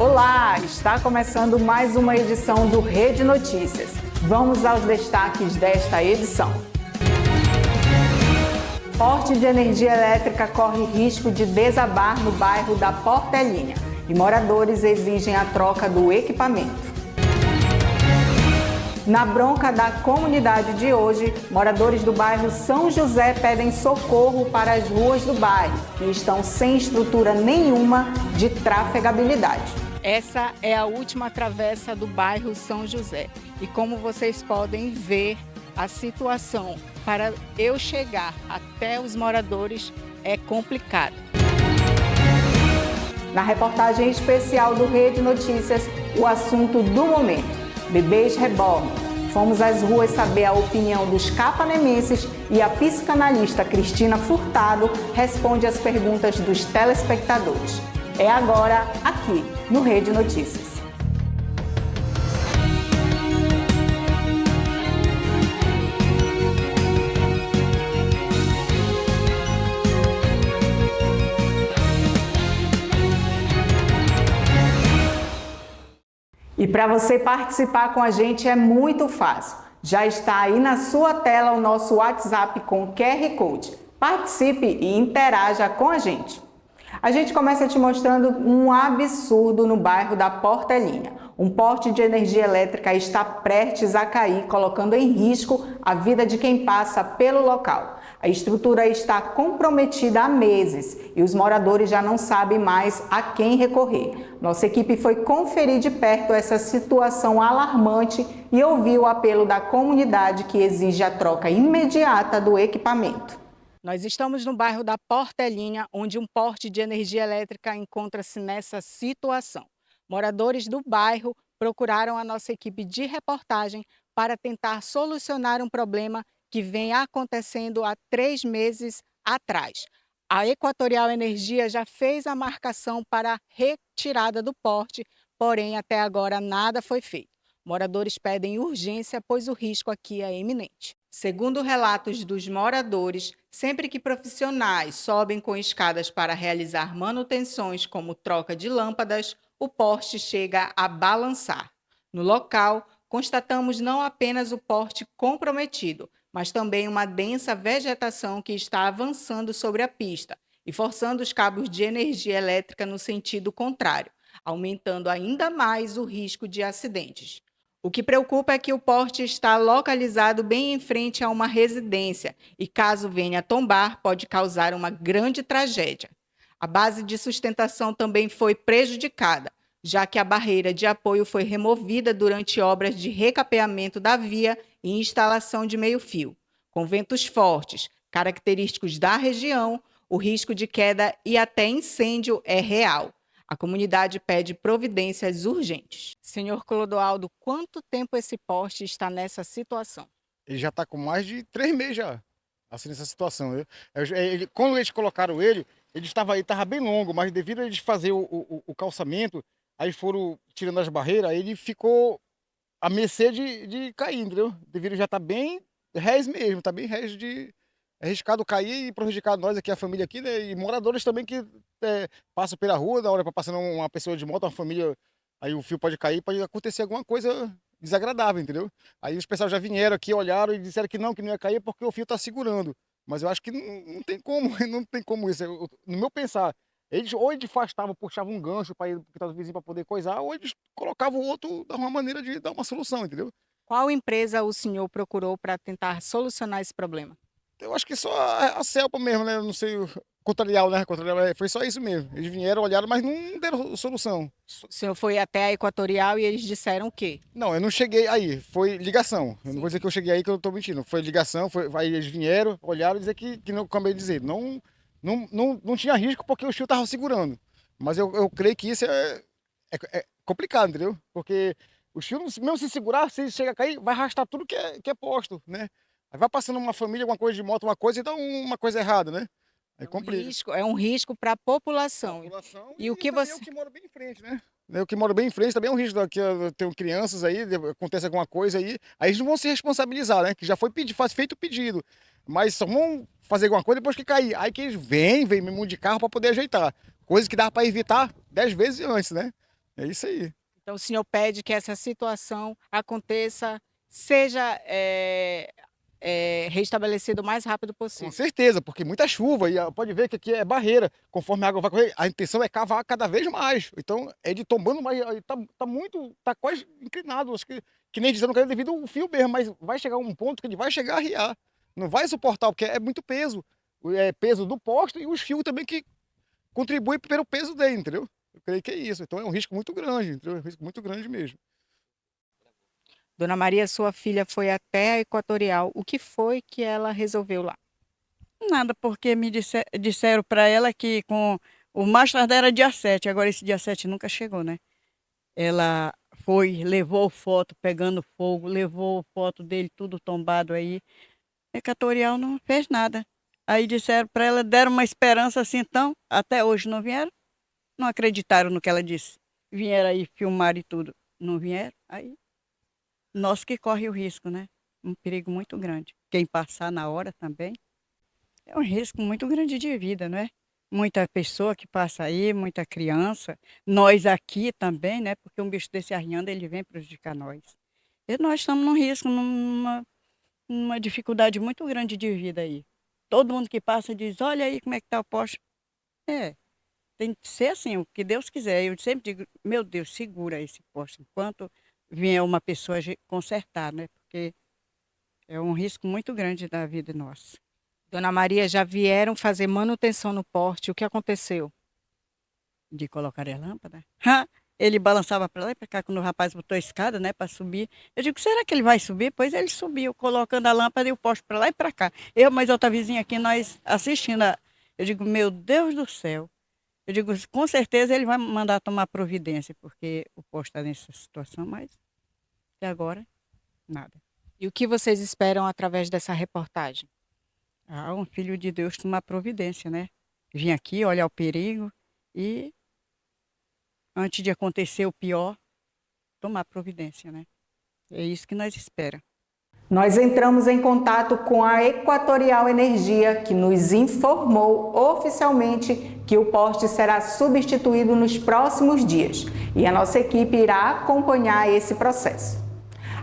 Olá, está começando mais uma edição do Rede Notícias. Vamos aos destaques desta edição. Poste de energia elétrica corre risco de desabar no bairro da Portelinha e moradores exigem a troca do equipamento. Na bronca da comunidade de hoje, moradores do bairro São José pedem socorro para as ruas do bairro, que estão sem estrutura nenhuma de trafegabilidade. Essa é a última travessa do bairro São José. E como vocês podem ver, a situação para eu chegar até os moradores é complicada. Na reportagem especial do Rede Notícias, o assunto do momento: bebês reborn. Fomos às ruas saber a opinião dos capanemenses e a psicanalista Cristina Furtado responde às perguntas dos telespectadores. É agora, aqui, no Rede Notícias. E para você participar com a gente é muito fácil. Já está aí na sua tela o nosso WhatsApp com QR Code. Participe e interaja com a gente. A gente começa te mostrando um absurdo no bairro da Portelinha. Um poste de energia elétrica está prestes a cair, colocando em risco a vida de quem passa pelo local. A estrutura está comprometida há meses e os moradores já não sabem mais a quem recorrer. Nossa equipe foi conferir de perto essa situação alarmante e ouviu o apelo da comunidade que exige a troca imediata do equipamento. Nós estamos no bairro da Portelinha, onde um poste de energia elétrica encontra-se nessa situação. Moradores do bairro procuraram a nossa equipe de reportagem para tentar solucionar um problema que vem acontecendo há 3 meses atrás. A Equatorial Energia já fez a marcação para a retirada do poste, porém até agora nada foi feito. Moradores pedem urgência, pois o risco aqui é iminente. Segundo relatos dos moradores, sempre que profissionais sobem com escadas para realizar manutenções como troca de lâmpadas, o poste chega a balançar. No local, constatamos não apenas o poste comprometido, mas também uma densa vegetação que está avançando sobre a pista e forçando os cabos de energia elétrica no sentido contrário, aumentando ainda mais o risco de acidentes. O que preocupa é que o poste está localizado bem em frente a uma residência e, caso venha a tombar, pode causar uma grande tragédia. A base de sustentação também foi prejudicada, já que a barreira de apoio foi removida durante obras de recapeamento da via e instalação de meio-fio. Com ventos fortes, característicos da região, o risco de queda e até incêndio é real. A comunidade pede providências urgentes. Senhor Clodoaldo, quanto tempo esse poste está nessa situação? Ele já está com mais de 3 meses já, assim, nessa situação. Quando eles colocaram ele estava bem longo, mas devido a eles fazer o calçamento, aí foram tirando as barreiras, aí ele ficou à mercê de cair, entendeu? Devido já estar bem rés mesmo, está bem rés de arriscado cair e prejudicar nós aqui, a família aqui, né? E moradores também que passam pela rua, na hora para passando uma pessoa de moto, uma família, aí o fio pode cair, pode acontecer alguma coisa desagradável, entendeu? Aí os pessoal já vieram aqui, olharam e disseram que não ia cair porque o fio está segurando. Mas eu acho que não tem como, não tem como isso. No meu pensar, eles ou eles afastavam, puxavam um gancho para ir para o vizinho para poder coisar, ou eles colocavam o outro, dar uma maneira de dar uma solução, entendeu? Qual empresa o senhor procurou para tentar solucionar esse problema? Eu acho que só a Celpa mesmo, né? Eu não sei, o Contrarial, né? Contrarial, foi só isso mesmo. Eles vieram, olharam, mas não deram solução. O senhor foi até a Equatorial e eles disseram o quê? Não, eu não cheguei aí, foi ligação. Eu não vou dizer que eu cheguei aí que eu tô mentindo. Foi ligação, aí eles vieram, olharam e dizer que não, como eu dizer, não tinha risco porque o fio tava segurando. Mas eu creio que isso é complicado, entendeu? Porque o fio, mesmo se segurar, se chega a cair, vai arrastar tudo que é posto, né? Aí vai passando uma família, alguma coisa de moto, uma coisa e dá uma coisa errada, né? Aí complica. É um risco para a população. E o que também você... eu que moro bem em frente, né? Eu que moro bem em frente também é um risco. Aqui eu tenho crianças aí, acontece alguma coisa aí eles não vão se responsabilizar, né? Que já foi feito o pedido. Mas só vão fazer alguma coisa depois que cair. Aí que eles vêm mesmo de carro para poder ajeitar. Coisa que dava para evitar 10 vezes antes, né? É isso aí. Então, o senhor pede que essa situação aconteça, seja restabelecido o mais rápido Com possível. certeza, porque muita chuva e pode ver que aqui é barreira. Conforme a água vai correr, a intenção é cavar cada vez mais. Então, é de tombando mais. Aí tá quase inclinado. Acho que nem dizendo que é devido ao fio mesmo, mas vai chegar um ponto que ele vai chegar a riar. Não vai suportar, porque é muito peso. É peso do poste e os fios também que contribuem pelo peso dele, entendeu? Eu creio que é isso. Então é um risco muito grande, entendeu? É um risco muito grande mesmo. Dona Maria, sua filha foi até a Equatorial. O que foi que ela resolveu lá? Nada, porque disseram para ela que com o mais tardar era dia 7. Agora esse dia 7 nunca chegou, né? Ela foi, levou foto pegando fogo, levou foto dele tudo tombado aí. Equatorial não fez nada. Aí disseram para ela, deram uma esperança assim, então, até hoje não vieram, não acreditaram no que ela disse. Vieram aí filmar e tudo, não vieram, aí nós que corre o risco, né? Um perigo muito grande. Quem passar na hora também. É um risco muito grande de vida, não é? Muita pessoa que passa aí, muita criança, nós aqui também, né? Porque um bicho desse arriando, ele vem prejudicar nós. E nós estamos num risco, numa dificuldade muito grande de vida aí. Todo mundo que passa diz, olha aí como é que está o poste. É, tem que ser assim, o que Deus quiser. Eu sempre digo, meu Deus, segura esse poste, enquanto vier uma pessoa consertar, né? Porque é um risco muito grande da vida nossa. Dona Maria, já vieram fazer manutenção no porte. O que aconteceu? De colocar a lâmpada. Ha! Ele balançava para lá e para cá quando o rapaz botou a escada, né, para subir. Eu digo, será que ele vai subir? Pois ele subiu, colocando a lâmpada e o poste para lá e para cá. Eu, mais outra vizinha aqui, nós assistindo. Eu digo, meu Deus do céu. Eu digo, com certeza ele vai mandar tomar providência, porque o poste está nessa situação, mas até agora, nada. E o que vocês esperam através dessa reportagem? Ah, um filho de Deus tomar providência, né? Vim aqui olhar o perigo e, antes de acontecer o pior, tomar providência, né? É isso que nós esperamos. Nós entramos em contato com a Equatorial Energia, que nos informou oficialmente que o poste será substituído nos próximos dias e a nossa equipe irá acompanhar esse processo.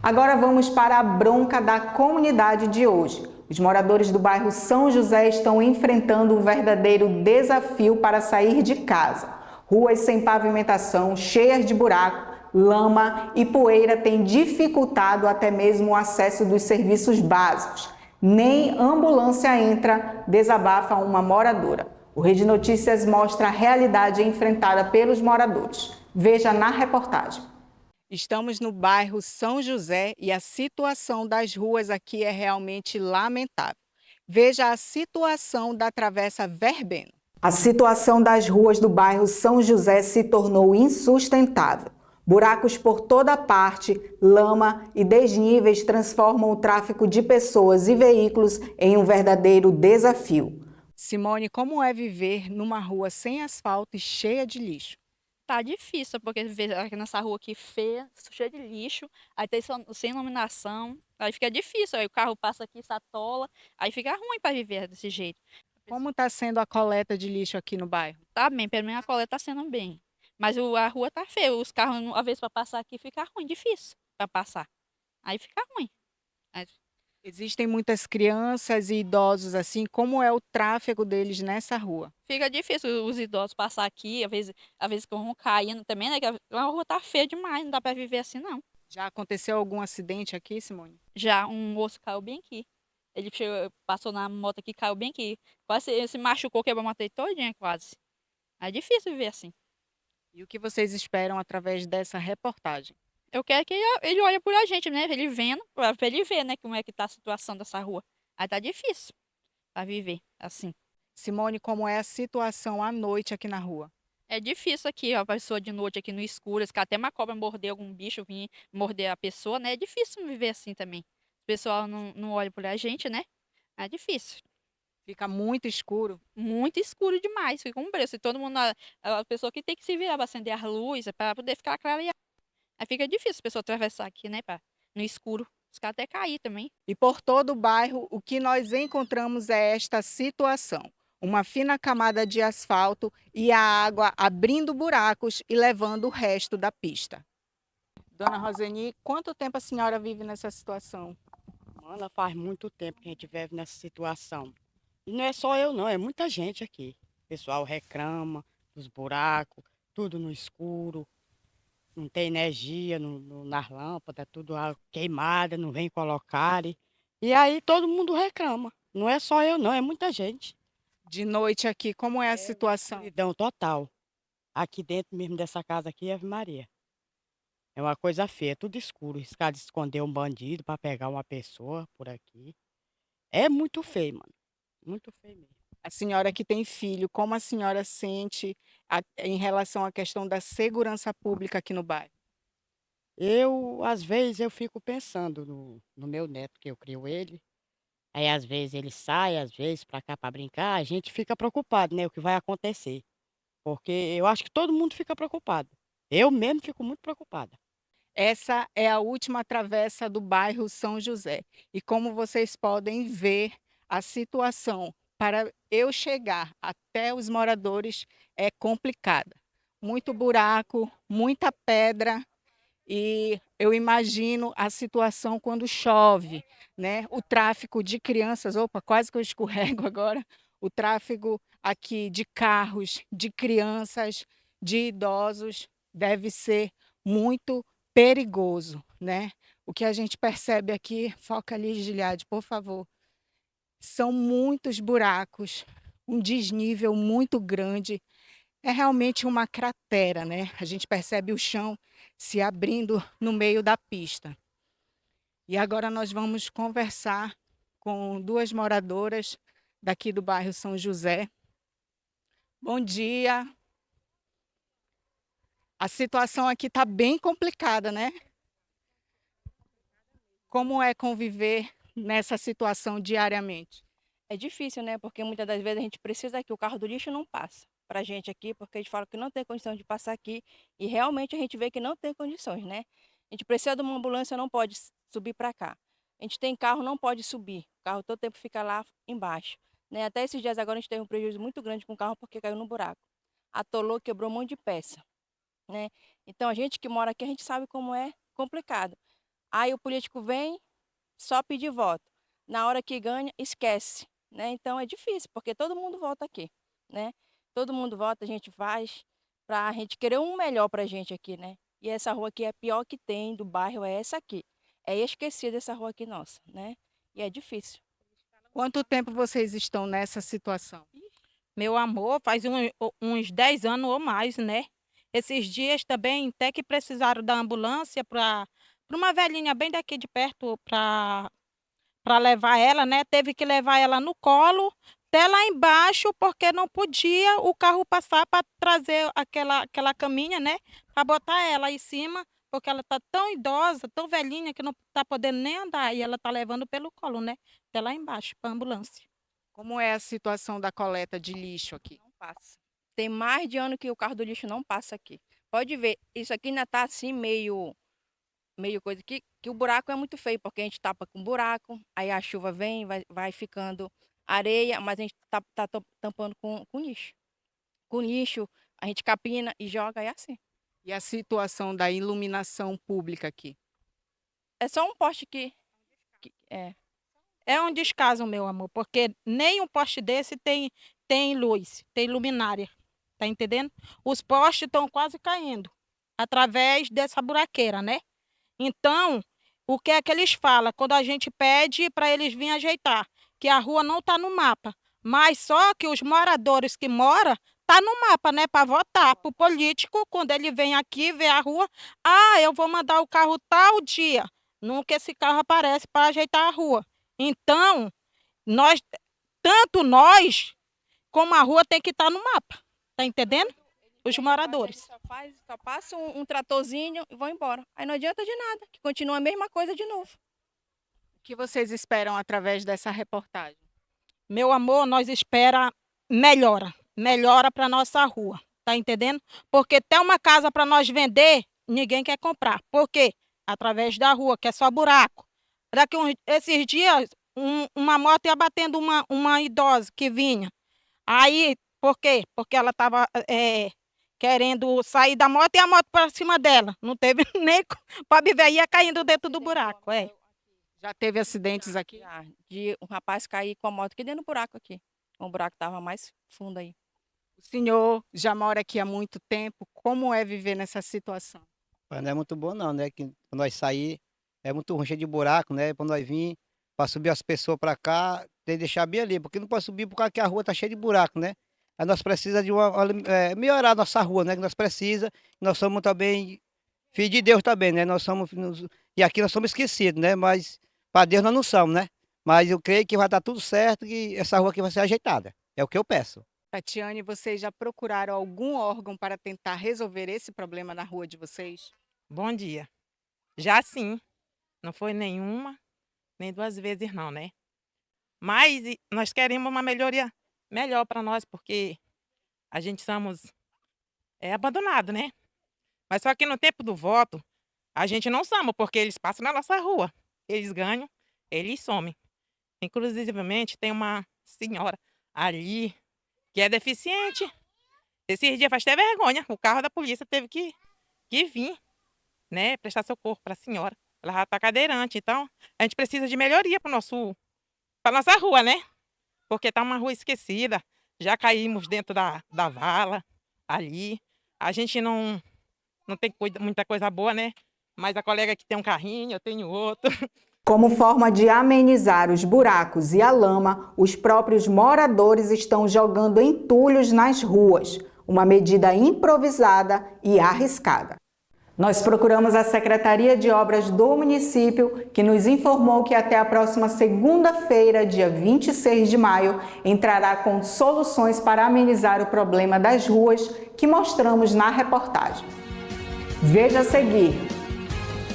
Agora vamos para a bronca da comunidade de hoje. Os moradores do bairro São José estão enfrentando um verdadeiro desafio para sair de casa. Ruas sem pavimentação, cheias de buraco, lama e poeira têm dificultado até mesmo o acesso dos serviços básicos. Nem ambulância entra, desabafa uma moradora. O Rede Notícias mostra a realidade enfrentada pelos moradores. Veja na reportagem. Estamos no bairro São José e a situação das ruas aqui é realmente lamentável. Veja a situação da Travessa Verbena. A situação das ruas do bairro São José se tornou insustentável. Buracos por toda parte, lama e desníveis transformam o tráfego de pessoas e veículos em um verdadeiro desafio. Simone, como é viver numa rua sem asfalto e cheia de lixo? Tá difícil, porque vê aqui nessa rua aqui feia, cheia de lixo, aí tem sem iluminação, aí fica difícil, aí o carro passa aqui, se atola, aí fica ruim para viver desse jeito. Como está sendo a coleta de lixo aqui no bairro? Tá bem, pelo menos a coleta tá sendo bem, mas a rua tá feia, os carros, às vezes, para passar aqui fica ruim, difícil para passar, aí fica ruim. Existem muitas crianças e idosos assim, como é o tráfego deles nessa rua? Fica difícil os idosos passar aqui, às vezes vão caindo também, né, que a rua tá feia demais, não dá para viver assim não. Já aconteceu algum acidente aqui, Simone? Já um moço caiu bem aqui. Ele passou na moto aqui, caiu bem aqui. Quase se machucou, quebrou a moto aí todinha, quase. É difícil viver assim. E o que vocês esperam através dessa reportagem? Eu quero que ele olhe por a gente, né? Ele vendo, pra ele ver, né, como é que tá a situação dessa rua. Aí tá difícil pra viver assim. Simone, como é a situação à noite aqui na rua? É difícil aqui, ó, a pessoa de noite aqui no escuro, se até uma cobra morder algum bicho, vir morder a pessoa, né? É difícil viver assim também. O pessoal não olha por a gente, né? É difícil. Fica muito escuro. Muito escuro demais, fica um preço. E todo mundo, a pessoa que tem que se virar para acender as luzes, para poder ficar clareado. Aí fica difícil a pessoa atravessar aqui, né, no escuro. Os caras até cair também. E por todo o bairro, o que nós encontramos é esta situação. uma fina camada de asfalto e a água abrindo buracos e levando o resto da pista. Dona Roseni, quanto tempo a senhora vive nessa situação? Mana, faz muito tempo que a gente vive nessa situação. E não é só eu, não, é muita gente aqui. O pessoal reclama dos buracos, tudo no escuro, não tem energia nas lâmpadas, tudo queimada, não vem colocar. E aí todo mundo reclama. Não é só eu, não, é muita gente. De noite aqui, como é a É situação? escuridão total. Aqui dentro mesmo dessa casa aqui, Ave Maria. É uma coisa feia, tudo escuro. Esse cara de esconder um bandido para pegar uma pessoa por aqui. É muito feio, mano. Muito feio mesmo. A senhora que tem filho, como a senhora sente em relação à questão da segurança pública aqui no bairro? Às vezes, eu fico pensando no meu neto, que eu crio ele. Aí, às vezes, ele sai, às vezes, para cá para brincar. A gente fica preocupado, né? O que vai acontecer. Porque eu acho que todo mundo fica preocupado. Eu mesmo fico muito preocupada. Essa é a última travessa do bairro São José. E como vocês podem ver, a situação para eu chegar até os moradores é complicada. Muito buraco, muita pedra, e eu imagino a situação quando chove, né? O tráfego de crianças, opa, quase que eu escorrego agora. O tráfego aqui de carros, de crianças, de idosos, deve ser muito perigoso, né? O que a gente percebe aqui, foca ali, Giliade, por favor, são muitos buracos, um desnível muito grande, é realmente uma cratera, né? A gente percebe o chão se abrindo no meio da pista. E agora nós vamos conversar com duas moradoras daqui do bairro São José. Bom dia. A situação aqui está bem complicada, né? Como é conviver nessa situação diariamente? É difícil, né? Porque muitas das vezes a gente precisa que o carro do lixo não passa para a gente aqui, porque a gente fala que não tem condição de passar aqui e realmente a gente vê que não tem condições, né? A gente precisa de uma ambulância, não pode subir para cá. A gente tem carro, não pode subir. O carro todo tempo fica lá embaixo, né? Até esses dias agora a gente teve um prejuízo muito grande com o carro porque caiu no buraco. Atolou, quebrou um monte de peça, né? Então a gente que mora aqui, a gente sabe como é complicado. Aí o político vem, só pedir voto. Na hora que ganha, esquece, né? Então é difícil, porque todo mundo vota aqui, né? Todo mundo vota, a gente faz para a gente querer um melhor para a gente aqui, né? E essa rua aqui é a pior que tem do bairro, é essa aqui. É esquecida essa rua aqui nossa, né? E é difícil. Quanto tempo vocês estão nessa situação? Meu amor, faz uns 10 anos ou mais, né? Esses dias também, até que precisaram da ambulância para uma velhinha bem daqui de perto para levar ela, né? Teve que levar ela no colo, até lá embaixo, porque não podia o carro passar para trazer aquela caminha, né? Para botar ela em cima, porque ela tá tão idosa, tão velhinha, que não tá podendo nem andar. E ela tá levando pelo colo, né? Até lá embaixo, para ambulância. Como é a situação da coleta de lixo aqui? Não passa. Tem mais de ano que o carro do lixo não passa aqui. Pode ver, isso aqui ainda tá assim meio coisa que o buraco é muito feio, porque a gente tapa com buraco, aí a chuva vem, vai ficando areia, mas a gente tá tampando com lixo. Com lixo, a gente capina e joga, é assim. E a situação da iluminação pública aqui? É só um poste que é. É um descaso, meu amor, porque nem um poste desse tem luz, tem luminária, tá entendendo? Os postes estão quase caindo através dessa buraqueira, né? Então, o que é que eles falam quando a gente pede para eles virem ajeitar? Que a rua não está no mapa, mas só que os moradores que moram tá no mapa, né? Para votar para o político, quando ele vem aqui ver a rua, eu vou mandar o carro tal dia. Nunca esse carro aparece para ajeitar a rua. Então, nós, tanto nós como a rua tem que estar no mapa, tá entendendo? Os moradores. Só passa um tratorzinho e vão embora. Aí não adianta de nada, que continua a mesma coisa de novo. O que vocês esperam através dessa reportagem? Meu amor, nós espera melhora para nossa rua, tá entendendo? Porque tem uma casa para nós vender, ninguém quer comprar. Por quê? Através da rua, que é só buraco. Esses dias, uma moto ia batendo uma idosa que vinha. Aí, por quê? Porque ela estava querendo sair da moto e a moto para cima dela. Não teve nem para viver, ia caindo dentro do buraco. Já teve acidentes aqui? Já, de um rapaz cair com a moto aqui dentro do buraco aqui. O buraco estava mais fundo aí. O senhor já mora aqui há muito tempo. Como é viver nessa situação? Mas não é muito bom não, né? Que quando nós sair é muito ruim, cheio de buraco, né? Quando nós vir para subir as pessoas para cá, tem que deixar bem ali, porque não pode subir por causa que a rua tá cheia de buraco, né? Aí nós precisamos de melhorar a nossa rua, né? Que nós precisamos, nós somos também filhos de Deus também, né? E aqui nós somos esquecidos, né? Mas para Deus nós não somos, né? Mas eu creio que vai dar tudo certo e essa rua aqui vai ser ajeitada. É o que eu peço. Tatiane, vocês já procuraram algum órgão para tentar resolver esse problema na rua de vocês? Bom dia. Já sim, não foi nenhuma, nem duas vezes não, né? Mas nós queremos uma melhoria melhor para nós, porque a gente somos abandonados, né? Mas só que no tempo do voto, a gente não somos, porque eles passam na nossa rua. Eles ganham, eles somem. Inclusivamente, tem uma senhora ali que é deficiente. Esses dias faz até vergonha. O carro da polícia teve que vir, né, prestar socorro para a senhora. Ela já está cadeirante, então a gente precisa de melhoria para nossa rua, né? Porque tá uma rua esquecida. Já caímos dentro da vala ali. A gente não tem muita coisa boa, né? Mas a colega que tem um carrinho, eu tenho outro. Como forma de amenizar os buracos e a lama, os próprios moradores estão jogando entulhos nas ruas, uma medida improvisada e arriscada. Nós procuramos a Secretaria de Obras do município, que nos informou que até a próxima segunda-feira, dia 26 de maio, entrará com soluções para amenizar o problema das ruas que mostramos na reportagem. Veja a seguir.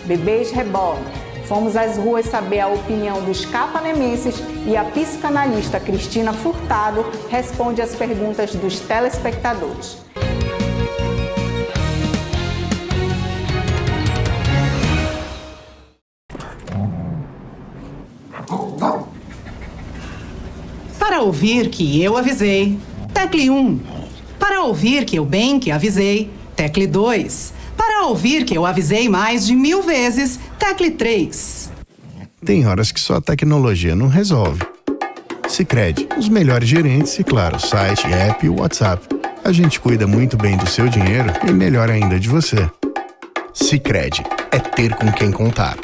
Bebês Reborn. Fomos às ruas saber a opinião dos capanemenses e a psicanalista Cristina Furtado responde às perguntas dos telespectadores. Para ouvir que eu avisei, tecle 1. Para ouvir que eu bem que avisei, tecle 2. Para ouvir que eu avisei mais de 1000 vezes, tecle 3. Tem horas que só a tecnologia não resolve. Sicredi, os melhores gerentes e, claro, site, app e WhatsApp. A gente cuida muito bem do seu dinheiro e melhor ainda de você. Sicredi, é ter com quem contar.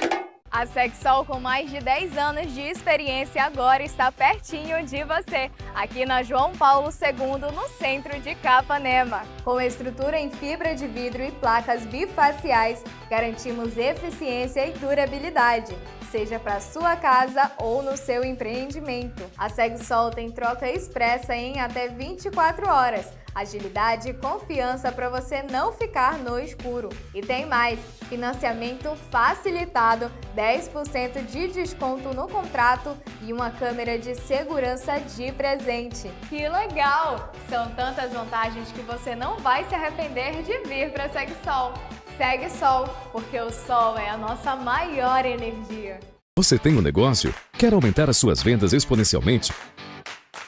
A Sexsol, com mais de 10 anos de experiência, agora está pertinho de você, aqui na João Paulo II, no centro de Capanema. Com estrutura em fibra de vidro e placas bifaciais, garantimos eficiência e durabilidade, seja para sua casa ou no seu empreendimento. A Sexsol tem troca expressa em até 24 horas. Agilidade e confiança para você não ficar no escuro. E tem mais, financiamento facilitado, 10% de desconto no contrato e uma câmera de segurança de presente. Que legal! São tantas vantagens que você não vai se arrepender de vir para a Sexsol. Segue Sol, porque o sol é a nossa maior energia. Você tem um negócio? Quer aumentar as suas vendas exponencialmente?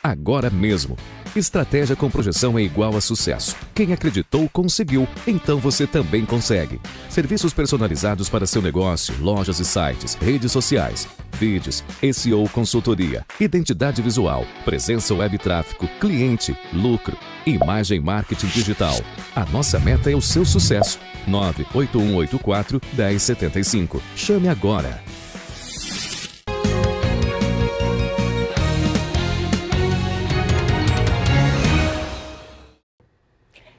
Agora mesmo. Estratégia com projeção é igual a sucesso. Quem acreditou, conseguiu. Então você também consegue. Serviços personalizados para seu negócio, lojas e sites, redes sociais, vídeos, SEO consultoria, identidade visual, presença web tráfego, cliente, lucro, imagem marketing digital. A nossa meta é o seu sucesso. 98184 1075. Chame agora.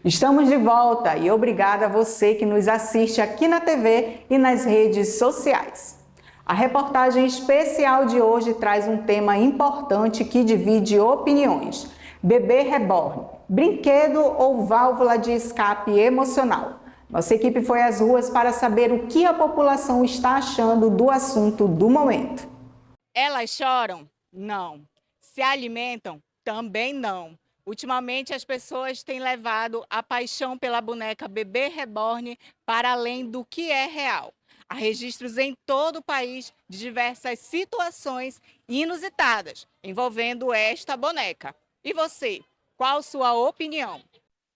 Estamos de volta e obrigada a você que nos assiste aqui na TV e nas redes sociais. A reportagem especial de hoje traz um tema importante que divide opiniões. Bebê reborn, brinquedo ou válvula de escape emocional? Nossa equipe foi às ruas para saber o que a população está achando do assunto do momento. Elas choram? Não. Se alimentam? Também não. Ultimamente, as pessoas têm levado a paixão pela boneca Bebê Reborn para além do que é real. Há registros em todo o país de diversas situações inusitadas envolvendo esta boneca. E você, Qual sua opinião?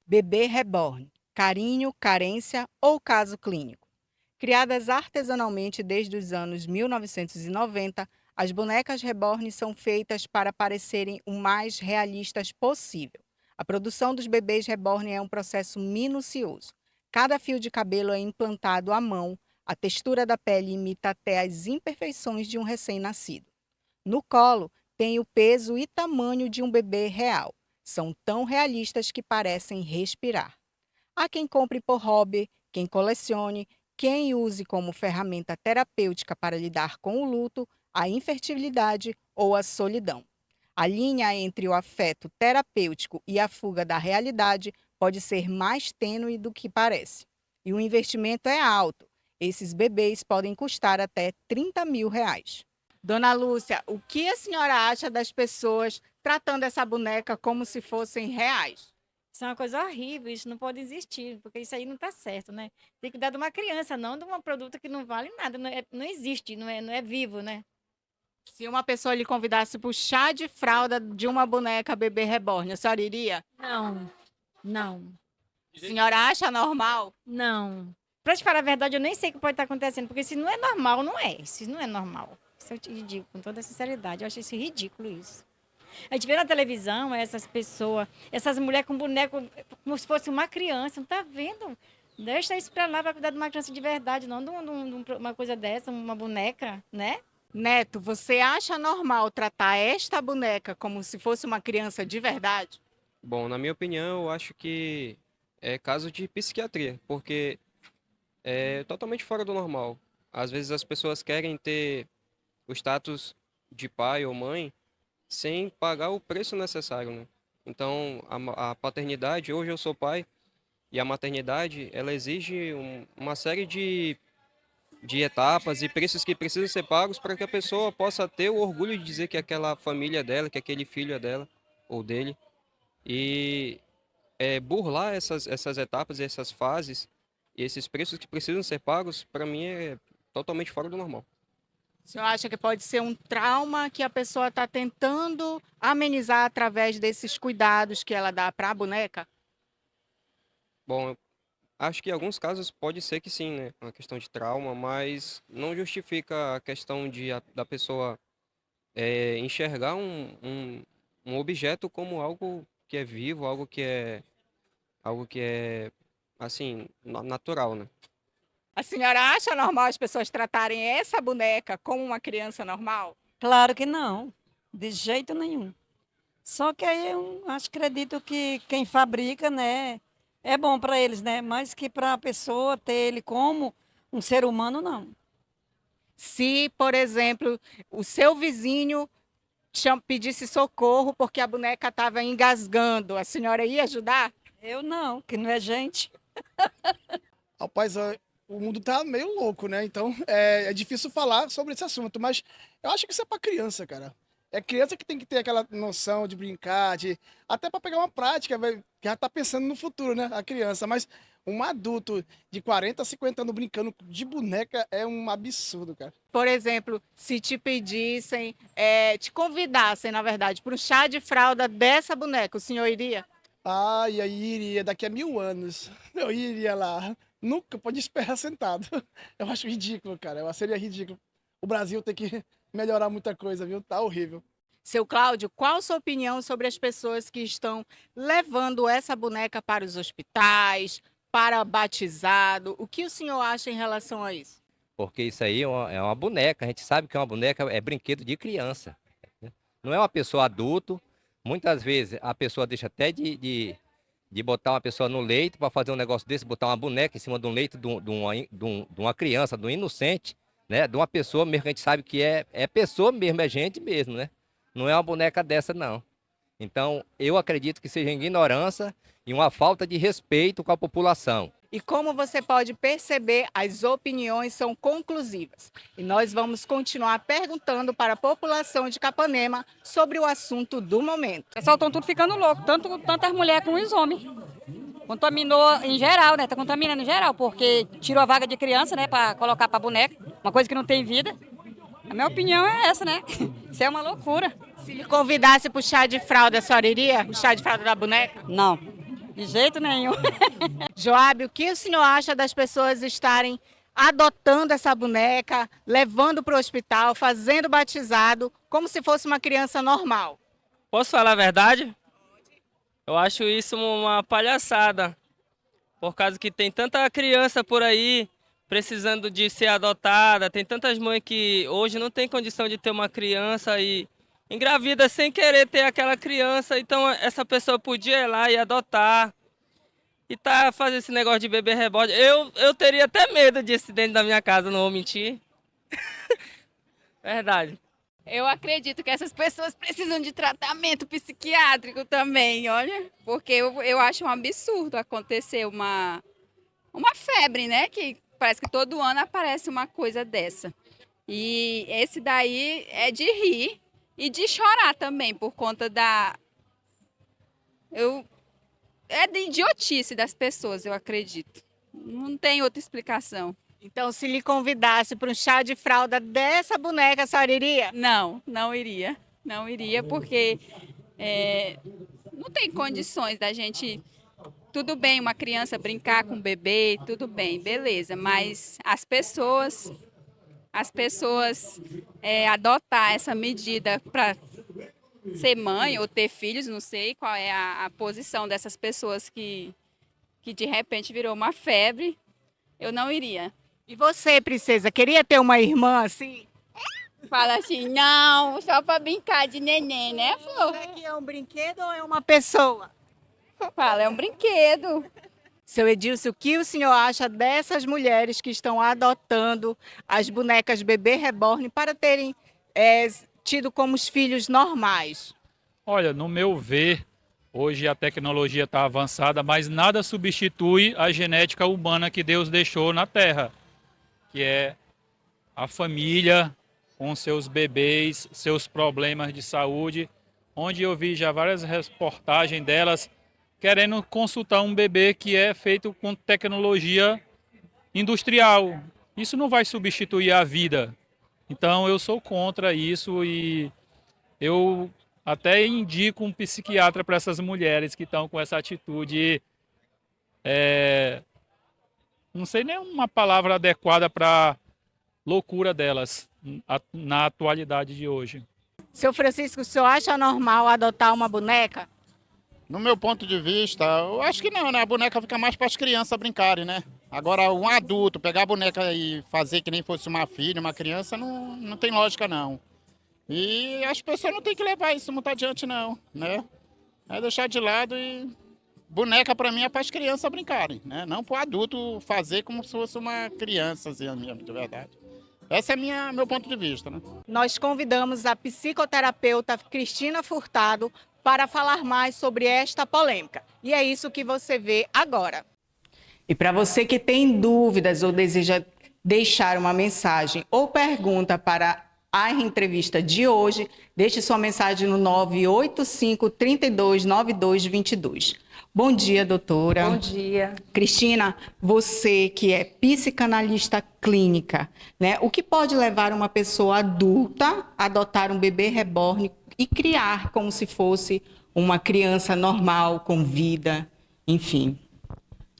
Bebê reborn, carinho, carência ou caso clínico. Criadas artesanalmente desde os anos 1990, as bonecas reborn são feitas para parecerem o mais realistas possível. A produção dos bebês reborn é um processo minucioso. Cada fio de cabelo é implantado à mão, a textura da pele imita até as imperfeições de um recém-nascido. No colo, tem o peso e tamanho de um bebê real. São tão realistas que parecem respirar. Há quem compre por hobby, quem colecione, quem use como ferramenta terapêutica para lidar com o luto, a infertilidade ou a solidão. A linha entre o afeto terapêutico e a fuga da realidade pode ser mais tênue do que parece. E o investimento é alto. Esses bebês podem custar até R$30 mil. Dona Lúcia, o que a senhora acha das pessoas tratando essa boneca como se fossem reais? Isso é uma coisa horrível, isso não pode existir, porque isso aí não está certo, né? Tem que dar de uma criança, não de um produto que não vale nada, não existe, não é vivo, né? Se uma pessoa lhe convidasse para o chá de fralda de uma boneca bebê reborn, a senhora iria? Não. A senhora acha normal? Não. Para te falar a verdade, eu nem sei o que pode estar acontecendo, porque se não é normal, não é. Isso não é normal. Isso é ridículo, com toda sinceridade. Eu acho isso ridículo, isso. A gente vê na televisão essas pessoas, essas mulheres com boneco como se fosse uma criança, não tá vendo? Deixa isso para lá para cuidar de uma criança de verdade, não de uma coisa dessa, uma boneca, né? Neto, você acha normal tratar esta boneca como se fosse uma criança de verdade? Bom, na minha opinião, eu acho que é caso de psiquiatria, porque é totalmente fora do normal. Às vezes as pessoas querem ter o status de pai ou mãe sem pagar o preço necessário, né? Então, a paternidade, hoje eu sou pai, e a maternidade, ela exige uma série de etapas e preços que precisam ser pagos para que a pessoa possa ter o orgulho de dizer que aquela família é dela, que aquele filho é dela ou dele. E burlar essas etapas, essas fases, e esses preços que precisam ser pagos, para mim é totalmente fora do normal. O senhor acha que pode ser um trauma que a pessoa está tentando amenizar através desses cuidados que ela dá para a boneca? Bom, eu acho que em alguns casos pode ser que sim, né? Uma questão de trauma, mas não justifica a questão da pessoa enxergar um objeto como algo que é vivo, algo que é assim, natural, né? A senhora acha normal as pessoas tratarem essa boneca como uma criança normal? Claro que não, de jeito nenhum. Só que aí eu acredito que quem fabrica, né, é bom para eles, né? Mas que para a pessoa ter ele como um ser humano, não. Se, por exemplo, o seu vizinho pedisse socorro porque a boneca estava engasgando, a senhora ia ajudar? Eu não, que não é gente. Rapaz, o mundo tá meio louco, né? Então é difícil falar sobre esse assunto, mas eu acho que isso é para criança, cara. É criança que tem que ter aquela noção de brincar, até para pegar uma prática, que já tá pensando no futuro, né? A criança, mas um adulto de 40, 50 anos brincando de boneca é um absurdo, cara. Por exemplo, se te pedissem, te convidassem, na verdade, para um chá de fralda dessa boneca, o senhor iria? Ah, e aí iria, daqui a 1000 anos, eu iria lá. Nunca pode esperar sentado. Eu acho ridículo, cara. Seria ridículo. O Brasil tem que melhorar muita coisa, viu? Tá horrível. Seu Cláudio, qual a sua opinião sobre as pessoas que estão levando essa boneca para os hospitais, para batizado? O que o senhor acha em relação a isso? Porque isso aí é uma boneca. A gente sabe que uma boneca é brinquedo de criança. Não é uma pessoa adulto. Muitas vezes a pessoa deixa até de botar uma pessoa no leito para fazer um negócio desse, botar uma boneca em cima de um leito de uma criança, de um inocente, né? De uma pessoa mesmo que a gente sabe que é pessoa mesmo, é gente mesmo, né? Não é uma boneca dessa, não. Então, eu acredito que seja ignorância e uma falta de respeito com a população. E como você pode perceber, as opiniões são conclusivas. E nós vamos continuar perguntando para a população de Capanema sobre o assunto do momento. O pessoal estão tudo ficando louco, tanto as mulheres como os homens. Contaminou em geral, né? Está contaminando em geral, porque tirou a vaga de criança, né? Para colocar para boneca, uma coisa que não tem vida. A minha opinião é essa, né? Isso é uma loucura. Se lhe convidasse para o chá de fralda, a senhora iria? O chá de fralda da boneca? Não, de jeito nenhum. Joab, o que o senhor acha das pessoas estarem adotando essa boneca, levando para o hospital, fazendo batizado, como se fosse uma criança normal? Posso falar a verdade? Eu acho isso uma palhaçada. Por causa que tem tanta criança por aí precisando de ser adotada, tem tantas mães que hoje não tem condição de ter uma criança e engravida sem querer ter aquela criança, então essa pessoa podia ir lá e adotar. E tá fazendo esse negócio de bebê reborn. Eu teria até medo disso dentro da minha casa, não vou mentir. Verdade. Eu acredito que essas pessoas precisam de tratamento psiquiátrico também, olha. Porque eu acho um absurdo acontecer uma febre, né? Que parece que todo ano aparece uma coisa dessa. E esse daí é de rir e de chorar também, por conta é de idiotice das pessoas, eu acredito. Não tem outra explicação. Então, se lhe convidasse para um chá de fralda dessa boneca, a senhora iria? Não, não iria. Não iria, porque não tem condições da gente... Tudo bem uma criança brincar com um bebê, tudo bem, beleza. Mas as pessoas adotar essa medida para ser mãe ou ter filhos, não sei qual é a posição dessas pessoas que de repente virou uma febre, eu não iria. E você, princesa, queria ter uma irmã assim? Fala assim, não, só para brincar de neném, né, Flor? Será que é um brinquedo ou é uma pessoa? Fala, é um brinquedo. Seu Edilson, o que o senhor acha dessas mulheres que estão adotando as bonecas bebê reborn para terem tido como os filhos normais? Olha, no meu ver, hoje a tecnologia está avançada, mas nada substitui a genética humana que Deus deixou na Terra, que é a família com seus bebês, seus problemas de saúde, onde eu vi já várias reportagens delas querendo consultar um bebê que é feito com tecnologia industrial. Isso não vai substituir a vida. Então eu sou contra isso e eu até indico um psiquiatra para essas mulheres que estão com essa atitude. Não sei nem uma palavra adequada para loucura delas na atualidade de hoje. Seu Francisco, o senhor acha normal adotar uma boneca? No meu ponto de vista, eu acho que não, né? A boneca fica mais para as crianças brincarem, né? Agora, um adulto pegar a boneca e fazer que nem fosse uma filha, uma criança, não tem lógica, não. E as pessoas não têm que levar isso muito adiante, não, né? É deixar de lado e... Boneca, para mim, é para as crianças brincarem, né? Não para o adulto fazer como se fosse uma criança, assim, de verdade. Esse é meu ponto de vista, né? Nós convidamos a psicoterapeuta Cristina Furtado para falar mais sobre esta polêmica. E é isso que você vê agora. E para você que tem dúvidas ou deseja deixar uma mensagem ou pergunta para a entrevista de hoje, deixe sua mensagem no 985 32 92 22. Bom dia, doutora. Bom dia. Cristina, você que é psicanalista clínica, né? O que pode levar uma pessoa adulta a adotar um bebê reborn e criar como se fosse uma criança normal, com vida, enfim?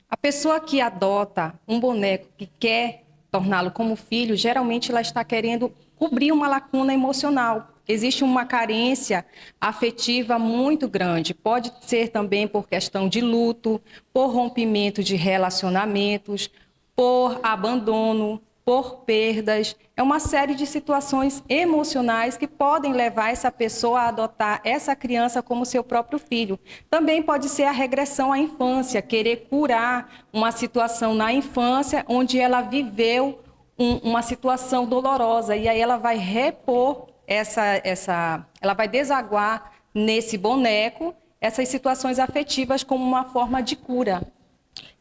A pessoa que adota um boneco que quer torná-lo como filho, geralmente ela está querendo cobrir uma lacuna emocional. Existe uma carência afetiva muito grande. Pode ser também por questão de luto, por rompimento de relacionamentos, por abandono, por perdas. É uma série de situações emocionais que podem levar essa pessoa a adotar essa criança como seu próprio filho. Também pode ser a regressão à infância, querer curar uma situação na infância onde ela viveu uma situação dolorosa e aí ela vai repor ela vai desaguar nesse boneco essas situações afetivas como uma forma de cura.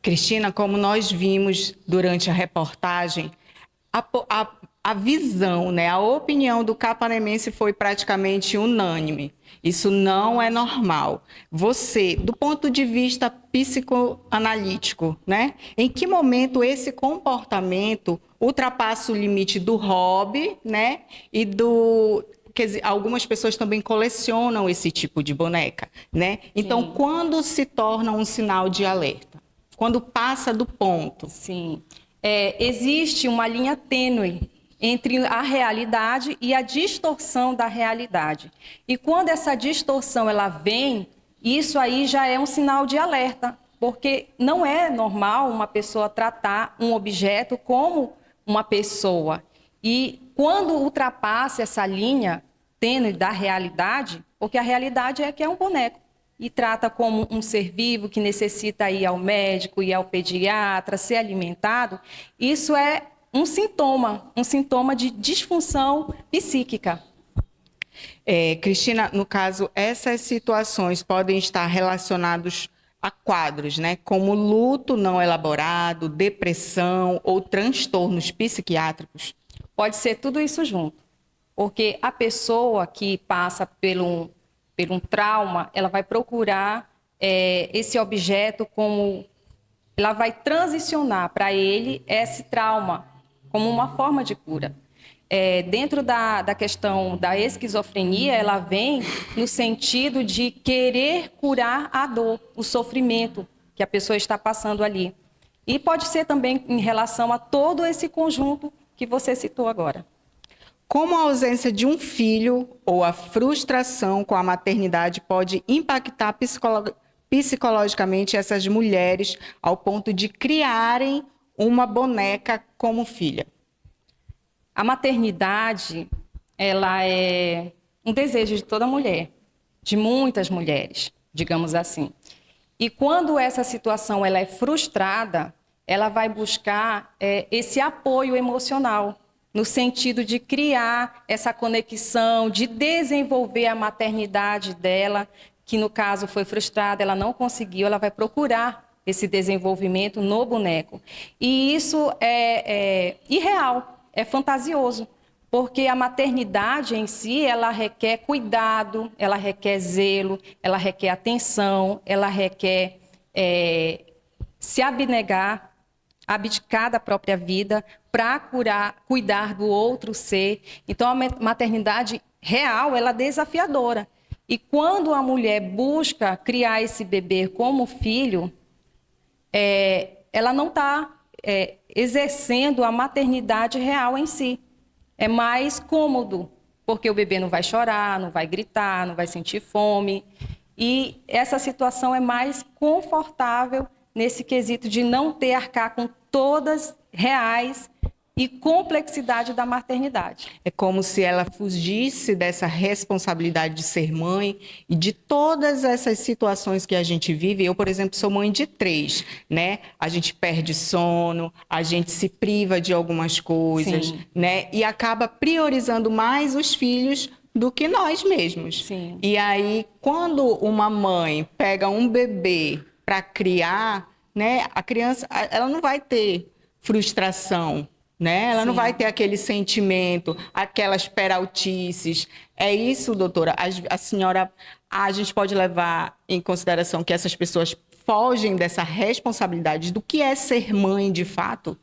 Cristina, como nós vimos durante a reportagem, a visão, né, a opinião do capanemense foi praticamente unânime. Isso não é normal. Você, do ponto de vista psicoanalítico, né, em que momento esse comportamento ultrapassa o limite do hobby, né, e do... Quer dizer, algumas pessoas também colecionam esse tipo de boneca, né? Então, quando se torna um sinal de alerta? Quando passa do ponto? Sim. Existe uma linha tênue entre a realidade e a distorção da realidade. E quando essa distorção ela vem, isso aí já é um sinal de alerta, porque não é normal uma pessoa tratar um objeto como uma pessoa. E quando ultrapassa essa linha tênue da realidade, porque a realidade é que é um boneco, e trata como um ser vivo que necessita ir ao médico, ir ao pediatra, ser alimentado, isso é um sintoma de disfunção psíquica. Cristina, no caso, essas situações podem estar relacionadas a quadros, né, como luto não elaborado, depressão ou transtornos psiquiátricos? Pode ser tudo isso junto, porque a pessoa que passa por um trauma, ela vai procurar esse objeto como... Ela vai transicionar para ele esse trauma como uma forma de cura. Dentro da questão da esquizofrenia, ela vem no sentido de querer curar a dor, o sofrimento que a pessoa está passando ali. E pode ser também em relação a todo esse conjunto que você citou agora. Como a ausência de um filho ou a frustração com a maternidade pode impactar psicologicamente essas mulheres ao ponto de criarem uma boneca como filha? A maternidade, ela é um desejo de toda mulher, de muitas mulheres, digamos assim. E quando essa situação ela é frustrada, ela vai buscar esse apoio emocional, no sentido de criar essa conexão, de desenvolver a maternidade dela, que no caso foi frustrada, ela não conseguiu, ela vai procurar esse desenvolvimento no boneco. E isso é irreal, é fantasioso, porque a maternidade em si, ela requer cuidado, ela requer zelo, ela requer atenção, ela requer se abnegar, abdicar da própria vida para cuidar do outro ser. Então, a maternidade real, ela é desafiadora. E quando a mulher busca criar esse bebê como filho, ela não está exercendo a maternidade real em si. É mais cômodo, porque o bebê não vai chorar, não vai gritar, não vai sentir fome. E essa situação é mais confortável nesse quesito de não ter arcar com todas reais e complexidade da maternidade. É como se ela fugisse dessa responsabilidade de ser mãe e de todas essas situações que a gente vive. Eu, por exemplo, sou mãe de 3, né? A gente perde sono, a gente se priva de algumas coisas, Sim. né? E acaba priorizando mais os filhos do que nós mesmos. Sim. E aí, quando uma mãe pega um bebê para criar, né? A criança, ela não vai ter frustração, né? Ela não Sim. vai ter aquele sentimento, aquelas peraltices. É isso, doutora? A senhora, a gente pode levar em consideração que essas pessoas fogem dessa responsabilidade do que é ser mãe de fato?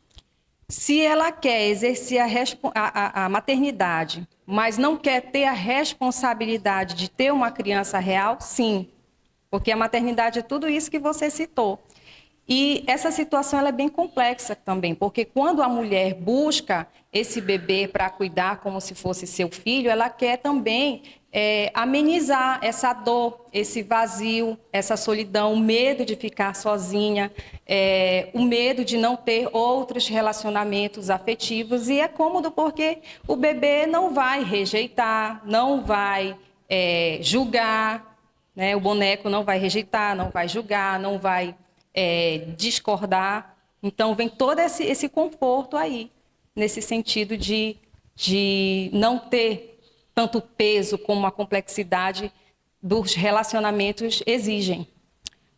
Se ela quer exercer a maternidade, mas não quer ter a responsabilidade de ter uma criança real, sim. Porque a maternidade é tudo isso que você citou. E essa situação ela é bem complexa também, porque quando a mulher busca esse bebê para cuidar como se fosse seu filho, ela quer também amenizar essa dor, esse vazio, essa solidão, o medo de ficar sozinha, o medo de não ter outros relacionamentos afetivos. E é cômodo porque o bebê não vai rejeitar, não vai julgar, né? O boneco não vai rejeitar, não vai julgar, não vai discordar. Então, vem todo esse conforto aí, nesse sentido de não ter tanto peso como a complexidade dos relacionamentos exigem.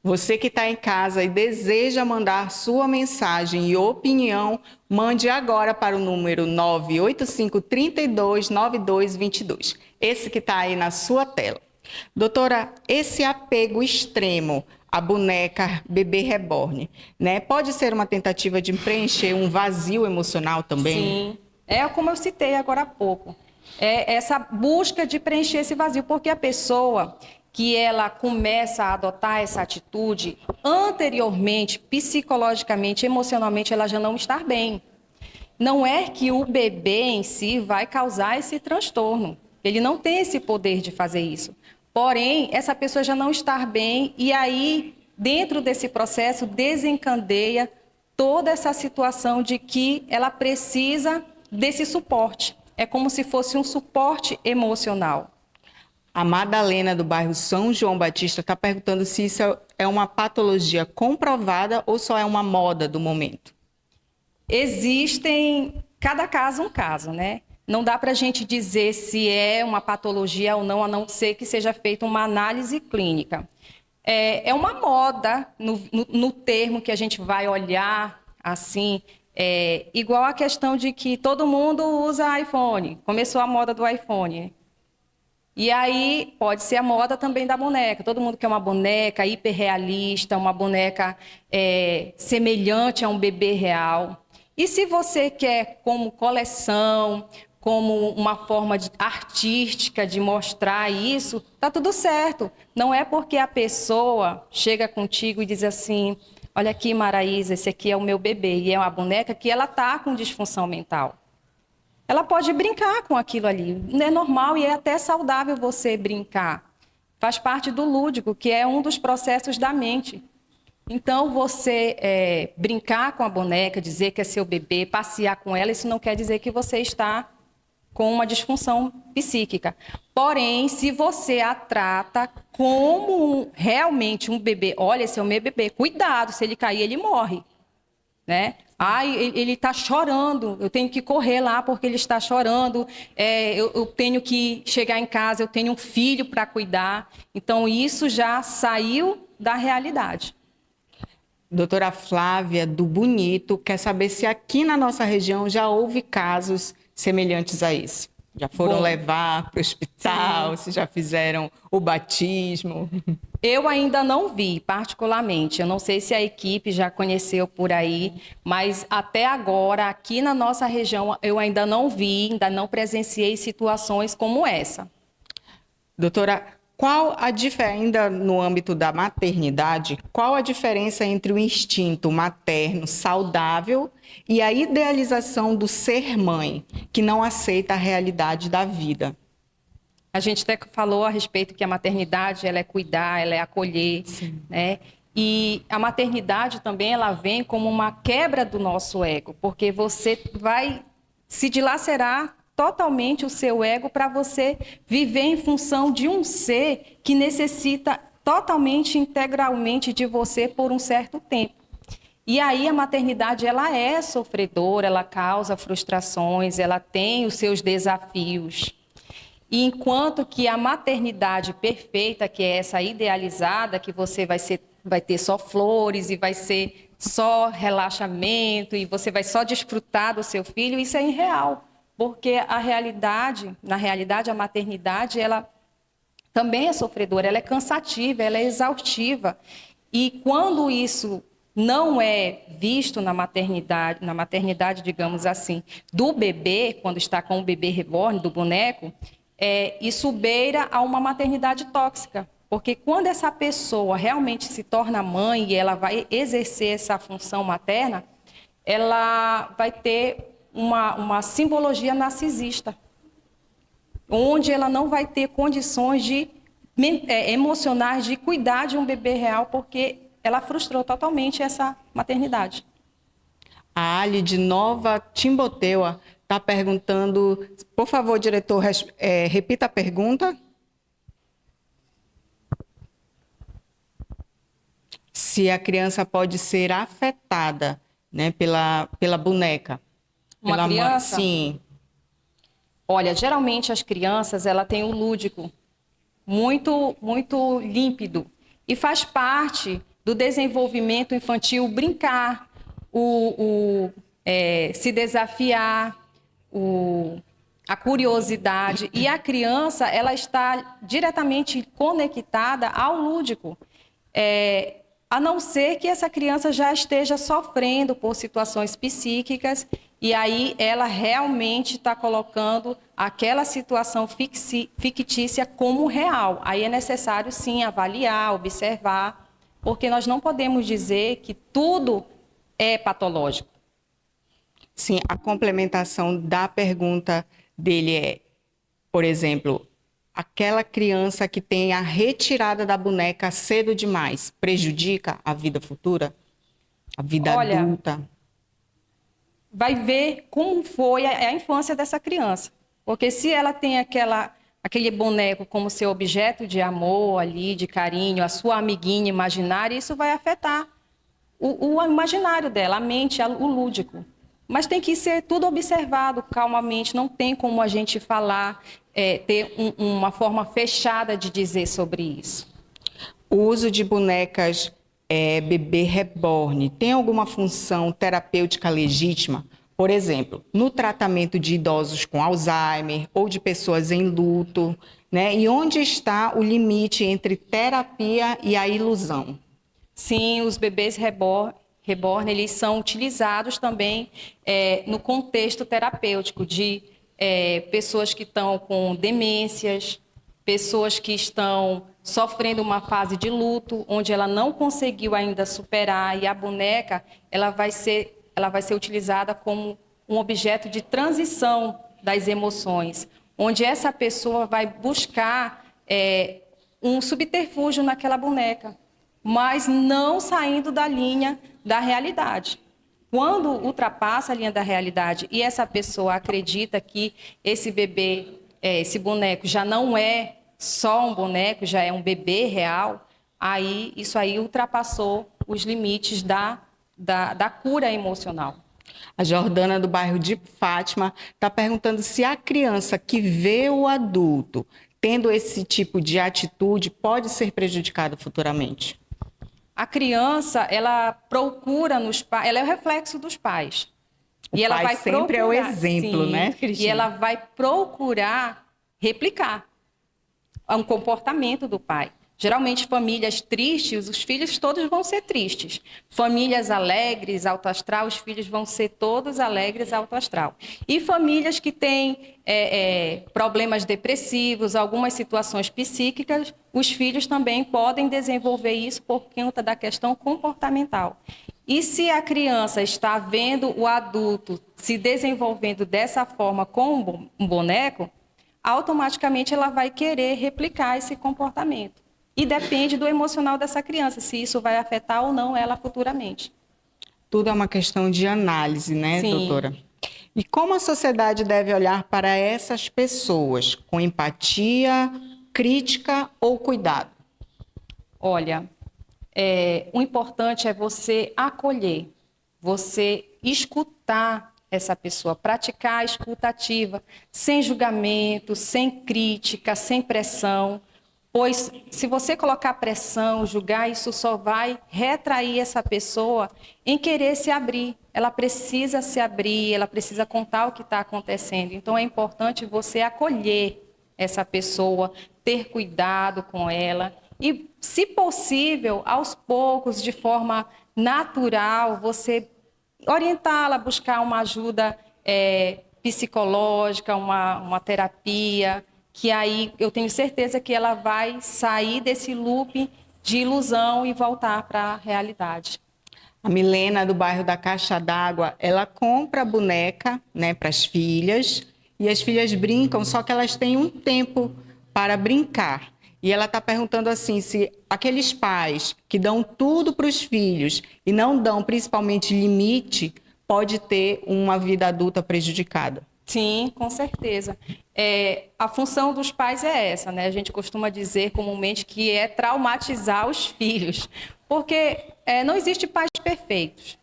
Você que está em casa e deseja mandar sua mensagem e opinião, mande agora para o número 985329222. Esse que está aí na sua tela. Doutora, esse apego extremo à boneca bebê reborn, né? Pode ser uma tentativa de preencher um vazio emocional também? Sim, é como eu citei agora há pouco. É essa busca de preencher esse vazio, porque a pessoa que ela começa a adotar essa atitude, anteriormente, psicologicamente, emocionalmente, ela já não está bem. Não é que o bebê em si vai causar esse transtorno. Ele não tem esse poder de fazer isso. Porém, essa pessoa já não está bem e aí, dentro desse processo, desencadeia toda essa situação de que ela precisa desse suporte. É como se fosse um suporte emocional. A Madalena, do bairro São João Batista, está perguntando se isso é uma patologia comprovada ou só é uma moda do momento. Existem, cada caso um caso, né? Não dá para a gente dizer se é uma patologia ou não, a não ser que seja feita uma análise clínica. É uma moda, no termo que a gente vai olhar, assim, igual a questão de que todo mundo usa iPhone. Começou a moda do iPhone. E aí pode ser a moda também da boneca. Todo mundo quer uma boneca hiperrealista, uma boneca semelhante a um bebê real. E se você quer como coleção, como uma forma artística de mostrar isso, tá tudo certo. Não é porque a pessoa chega contigo e diz assim, olha aqui, Maraísa, esse aqui é o meu bebê, e é uma boneca que ela tá com disfunção mental. Ela pode brincar com aquilo ali. É normal e é até saudável você brincar. Faz parte do lúdico, que é um dos processos da mente. Então, você brincar com a boneca, dizer que é seu bebê, passear com ela, isso não quer dizer que você está com uma disfunção psíquica. Porém, se você a trata como realmente um bebê, olha, esse é o meu bebê, cuidado, se ele cair, ele morre. Né? Ele está chorando, eu tenho que correr lá porque ele está chorando, eu tenho que chegar em casa, eu tenho um filho para cuidar. Então, isso já saiu da realidade. Doutora Flávia, do Bonito, quer saber se aqui na nossa região já houve casos semelhantes a esse. Já foram levar para o hospital, se já fizeram o batismo? Eu ainda não vi, particularmente. Eu não sei se a equipe já conheceu por aí, mas até agora, aqui na nossa região, eu ainda não vi, ainda não presenciei situações como essa. Doutora, qual a diferença, ainda no âmbito da maternidade, qual a diferença entre o instinto materno saudável e a idealização do ser mãe, que não aceita a realidade da vida? A gente até falou a respeito que a maternidade ela é cuidar, ela é acolher, né? E a maternidade também ela vem como uma quebra do nosso ego, porque você vai se dilacerar totalmente o seu ego para você viver em função de um ser que necessita totalmente, integralmente de você por um certo tempo. E aí a maternidade ela é sofredora, ela causa frustrações, ela tem os seus desafios. E enquanto que a maternidade perfeita, que é essa idealizada, que você vai ter só flores e vai ser só relaxamento e você vai só desfrutar do seu filho, isso é irreal. Porque na realidade, a maternidade, ela também é sofredora, ela é cansativa, ela é exaustiva. E quando isso não é visto na maternidade, digamos assim, do bebê, quando está com o bebê reborn, do boneco, isso beira a uma maternidade tóxica. Porque quando essa pessoa realmente se torna mãe e ela vai exercer essa função materna, ela vai ter uma simbologia narcisista, onde ela não vai ter condições emocionais de cuidar de um bebê real, porque ela frustrou totalmente essa maternidade. A Ali de Nova Timboteua está perguntando, por favor, diretor, repita a pergunta. Se a criança pode ser afetada, né, pela boneca. Uma criança? Sim. Olha, geralmente as crianças, ela tem um lúdico muito, muito límpido e faz parte do desenvolvimento infantil, brincar, se desafiar, a curiosidade. E a criança, ela está diretamente conectada ao lúdico, a não ser que essa criança já esteja sofrendo por situações psíquicas, e aí ela realmente está colocando aquela situação fictícia como real. Aí é necessário, sim, avaliar, observar, porque nós não podemos dizer que tudo é patológico. Sim, a complementação da pergunta dele é, por exemplo, aquela criança que tem a retirada da boneca cedo demais, prejudica a vida futura? A vida adulta? Vai ver como foi a infância dessa criança. Porque se ela tem aquele boneco como seu objeto de amor ali, de carinho, a sua amiguinha imaginária, isso vai afetar o imaginário dela, a mente, o lúdico. Mas tem que ser tudo observado calmamente, não tem como a gente falar, ter uma forma fechada de dizer sobre isso. O uso de bonecas bebê reborn tem alguma função terapêutica legítima? Por exemplo, no tratamento de idosos com Alzheimer ou de pessoas em luto, né? E onde está o limite entre terapia e a ilusão? Sim, os bebês reborn, eles são utilizados também no contexto terapêutico de pessoas que estão com demências, pessoas que estão sofrendo uma fase de luto, onde ela não conseguiu ainda superar, e a boneca ela vai ser utilizada como um objeto de transição das emoções, onde essa pessoa vai buscar um subterfúgio naquela boneca, mas não saindo da linha da realidade. Quando ultrapassa a linha da realidade e essa pessoa acredita que esse bebê, esse boneco já não é só um boneco, já é um bebê real, aí isso aí ultrapassou os limites da cura emocional. A Jordana, do bairro de Fátima, está perguntando se a criança que vê o adulto tendo esse tipo de atitude pode ser prejudicada futuramente. A criança, ela procura nos pais, ela é o reflexo dos pais. E ela vai sempre é o exemplo, sim, né, Cristina? E ela vai procurar replicar um comportamento do pai. Geralmente, famílias tristes, os filhos todos vão ser tristes. Famílias alegres, alto astral, os filhos vão ser todos alegres, alto astral. E famílias que têm problemas depressivos, algumas situações psíquicas, os filhos também podem desenvolver isso por conta da questão comportamental. E se a criança está vendo o adulto se desenvolvendo dessa forma com um boneco, automaticamente ela vai querer replicar esse comportamento. E depende do emocional dessa criança, se isso vai afetar ou não ela futuramente. Tudo é uma questão de análise, né, Sim. doutora? E como a sociedade deve olhar para essas pessoas? Com empatia, crítica ou cuidado? Olha, o importante é você acolher, você escutar essa pessoa, praticar a escuta ativa, sem julgamento, sem crítica, sem pressão. Pois, se você colocar pressão, julgar, isso só vai retrair essa pessoa em querer se abrir. Ela precisa se abrir, ela precisa contar o que está acontecendo. Então, é importante você acolher essa pessoa, ter cuidado com ela e, se possível, aos poucos, de forma natural, você orientá-la a buscar uma ajuda psicológica, uma terapia, que aí eu tenho certeza que ela vai sair desse loop de ilusão e voltar para a realidade. A Milena, do bairro da Caixa d'Água, ela compra a boneca, né, para as filhas, e as filhas brincam, só que elas têm um tempo para brincar. E ela está perguntando assim, se aqueles pais que dão tudo para os filhos e não dão principalmente limite, pode ter uma vida adulta prejudicada. Sim, com certeza. A função dos pais é essa, né? A gente costuma dizer comumente que é traumatizar os filhos, porque não existe pais perfeitos.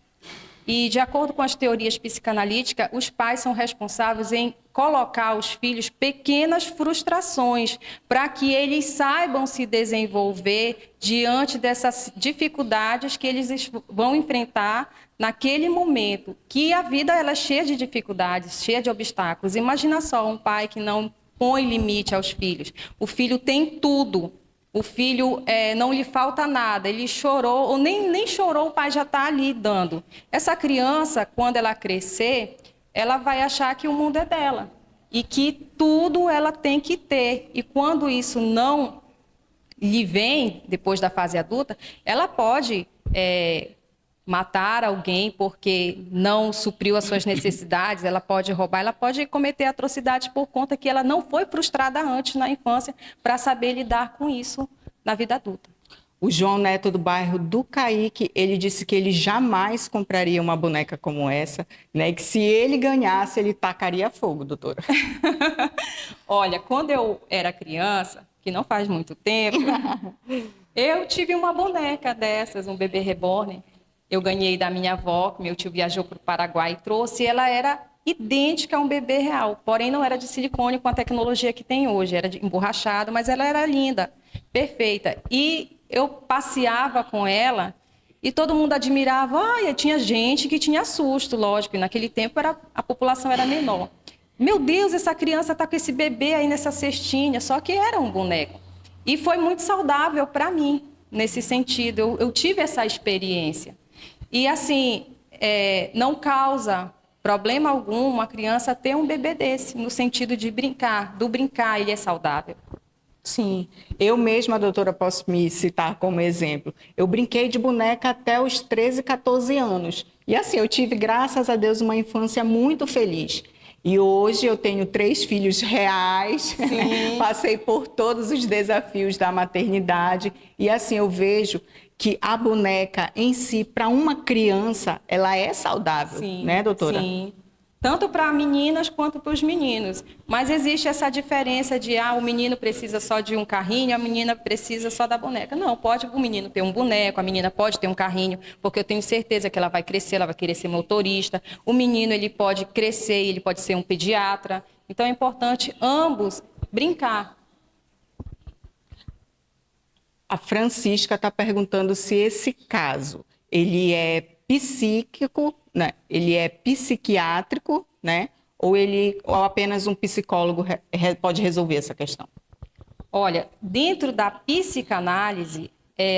E, de acordo com as teorias psicanalíticas, os pais são responsáveis em colocar aos filhos pequenas frustrações para que eles saibam se desenvolver diante dessas dificuldades que eles vão enfrentar naquele momento, que a vida ela é cheia de dificuldades, cheia de obstáculos. Imagina só um pai que não põe limite aos filhos. O filho tem tudo. O filho não lhe falta nada, ele chorou, ou nem chorou, o pai já está ali dando. Essa criança, quando ela crescer, ela vai achar que o mundo é dela e que tudo ela tem que ter. E quando isso não lhe vem, depois da fase adulta, ela pode matar alguém porque não supriu as suas necessidades, ela pode roubar, ela pode cometer atrocidades por conta que ela não foi frustrada antes na infância para saber lidar com isso na vida adulta. O João Neto do bairro do Caíque, ele disse que ele jamais compraria uma boneca como essa, né? E que se ele ganhasse, ele tacaria fogo, doutora. Olha, quando eu era criança, que não faz muito tempo, eu tive uma boneca dessas, um bebê reborn. Eu ganhei da minha avó, que meu tio viajou para o Paraguai e trouxe, e ela era idêntica a um bebê real, porém não era de silicone com a tecnologia que tem hoje, era de emborrachado, mas ela era linda, perfeita. E eu passeava com ela e todo mundo admirava, tinha gente que tinha susto, lógico, e naquele tempo a população era menor. Meu Deus, essa criança está com esse bebê aí nessa cestinha, só que era um boneco. E foi muito saudável para mim, nesse sentido, eu tive essa experiência. E assim, não causa problema algum uma criança ter um bebê desse, no sentido de brincar, do brincar ele é saudável. Sim, eu mesma, doutora, posso me citar como exemplo. Eu brinquei de boneca até os 13, 14 anos. E assim, eu tive, graças a Deus, uma infância muito feliz. E hoje eu tenho 3 filhos reais, passei por todos os desafios da maternidade. E assim, eu vejo que a boneca em si, para uma criança, ela é saudável, né, doutora? Sim, tanto para meninas quanto para os meninos. Mas existe essa diferença de, o menino precisa só de um carrinho, a menina precisa só da boneca. Não, pode o menino ter um boneco, a menina pode ter um carrinho, porque eu tenho certeza que ela vai crescer, ela vai querer ser motorista. O menino, ele pode crescer, ele pode ser um pediatra. Então, é importante ambos brincar. A Francisca está perguntando se esse caso, ele é psíquico, né? Ele é psiquiátrico, né? Ou apenas um psicólogo pode resolver essa questão? Olha, dentro da psicanálise,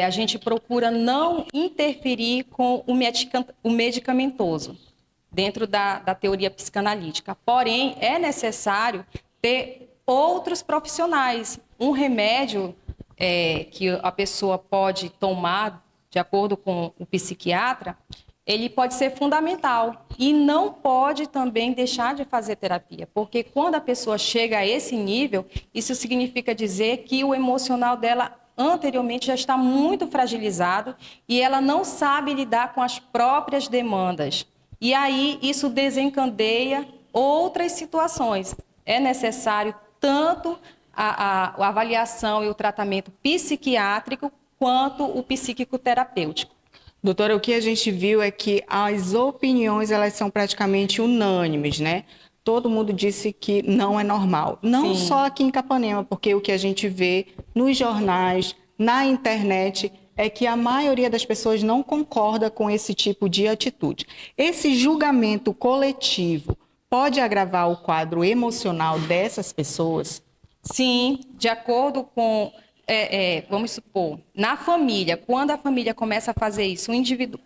a gente procura não interferir com o medicamentoso, dentro da teoria psicanalítica. Porém, é necessário ter outros profissionais. Um remédio que a pessoa pode tomar, de acordo com o psiquiatra, ele pode ser fundamental e não pode também deixar de fazer terapia, porque quando a pessoa chega a esse nível, isso significa dizer que o emocional dela anteriormente já está muito fragilizado e ela não sabe lidar com as próprias demandas. E aí isso desencadeia outras situações. É necessário tanto a avaliação e o tratamento psiquiátrico quanto o psíquico-terapêutico. Doutora, o que a gente viu é que as opiniões elas são praticamente unânimes, né? Todo mundo disse que não é normal. Não só aqui em Capanema, porque o que a gente vê nos jornais, na internet, é que a maioria das pessoas não concorda com esse tipo de atitude. Esse julgamento coletivo pode agravar o quadro emocional dessas pessoas? Sim, de acordo com, vamos supor, na família, quando a família começa a fazer isso,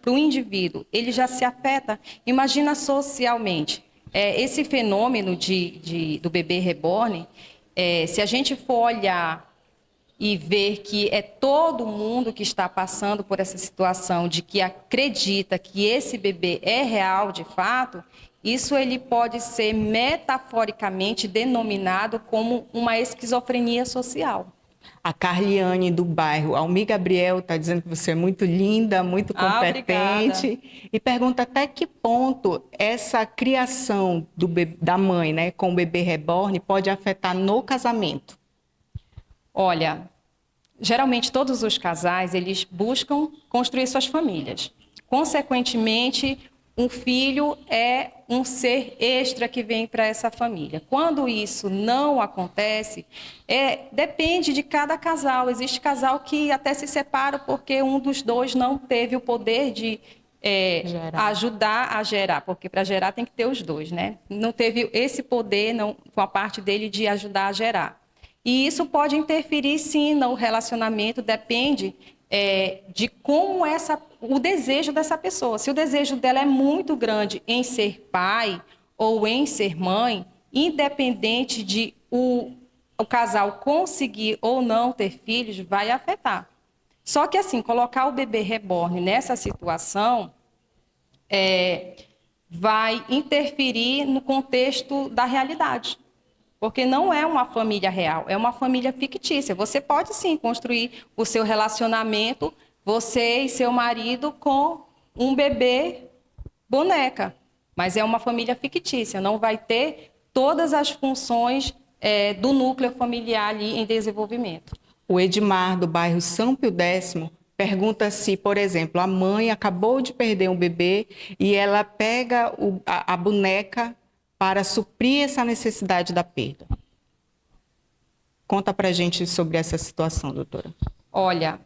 para o indivíduo, ele já se afeta, imagina socialmente. Esse fenômeno do bebê reborn, se a gente for olhar e ver que é todo mundo que está passando por essa situação de que acredita que esse bebê é real de fato, isso ele pode ser metaforicamente denominado como uma esquizofrenia social. A Carliane do bairro Almi Gabriel está dizendo que você é muito linda, muito competente e pergunta até que ponto essa criação da mãe, né, com o bebê reborn pode afetar no casamento. Olha, geralmente todos os casais eles buscam construir suas famílias. Consequentemente, um filho é um ser extra que vem para essa família. Quando isso não acontece, depende de cada casal. Existe casal que até se separa porque um dos dois não teve o poder de ajudar a gerar, porque para gerar tem que ter os dois, né? Não teve esse poder com a parte dele de ajudar a gerar. E isso pode interferir, sim, no relacionamento, depende de como o desejo dessa pessoa. Se o desejo dela é muito grande em ser pai ou em ser mãe, independente de o casal conseguir ou não ter filhos, vai afetar. Só que, assim, colocar o bebê reborn nessa situação vai interferir no contexto da realidade. Porque não é uma família real, é uma família fictícia. Você pode, sim, construir o seu relacionamento, você e seu marido, com um bebê boneca. Mas é uma família fictícia, não vai ter todas as funções do núcleo familiar ali em desenvolvimento. O Edmar, do bairro São Pio X, pergunta se, por exemplo, a mãe acabou de perder um bebê e ela pega a boneca para suprir essa necessidade da perda. Conta pra gente sobre essa situação, doutora. Olha,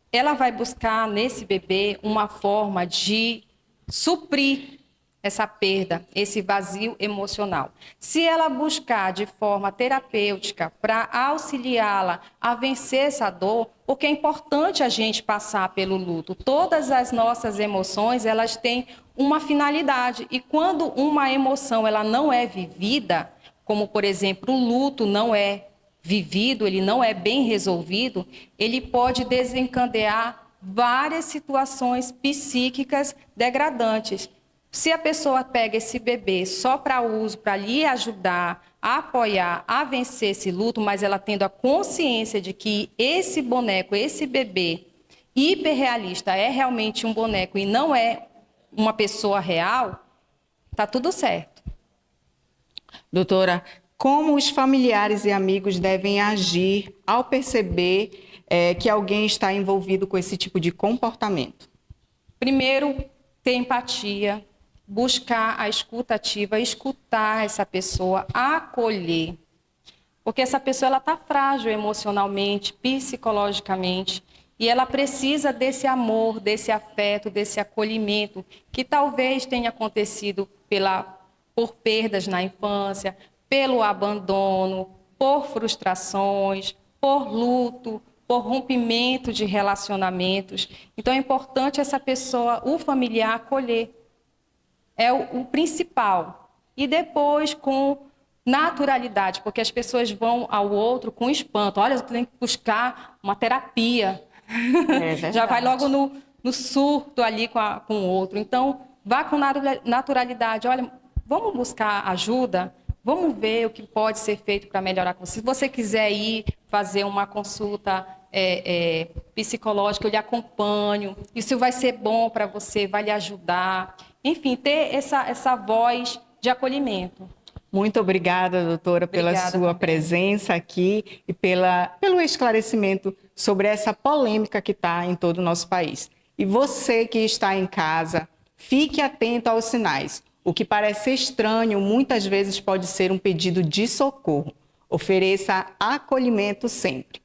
ela vai buscar nesse bebê uma forma de suprir essa perda, esse vazio emocional. Se ela buscar de forma terapêutica para auxiliá-la a vencer essa dor, porque é importante a gente passar pelo luto. Todas as nossas emoções, elas têm uma finalidade. E quando uma emoção ela não é vivida, como, por exemplo, o luto não é vivido, ele não é bem resolvido, ele pode desencadear várias situações psíquicas degradantes. Se a pessoa pega esse bebê só para uso, para lhe ajudar, a apoiar, a vencer esse luto, mas ela tendo a consciência de que esse boneco, esse bebê hiperrealista é realmente um boneco e não é uma pessoa real, tá tudo certo. Doutora, como os familiares e amigos devem agir ao perceber que alguém está envolvido com esse tipo de comportamento? Primeiro, ter empatia, buscar a escuta ativa, escutar essa pessoa, acolher. Porque essa pessoa está frágil emocionalmente, psicologicamente, e ela precisa desse amor, desse afeto, desse acolhimento, que talvez tenha acontecido por perdas na infância, pelo abandono, por frustrações, por luto, por rompimento de relacionamentos. Então é importante essa pessoa, o familiar, acolher. É o principal. E depois com naturalidade, porque as pessoas vão ao outro com espanto. Olha, eu tenho que buscar uma terapia. Já vai logo no surto ali com o outro. Então, vá com naturalidade. Olha, vamos buscar ajuda, vamos ver o que pode ser feito para melhorar com você. Se você quiser ir fazer uma consulta psicológica, eu lhe acompanho. Isso vai ser bom para você, vai lhe ajudar. Enfim, ter essa voz de acolhimento. Muito obrigada, doutora, pela sua presença aqui e pelo esclarecimento sobre essa polêmica que está em todo o nosso país. E você que está em casa, fique atento aos sinais. O que parece estranho, muitas vezes pode ser um pedido de socorro. Ofereça acolhimento sempre.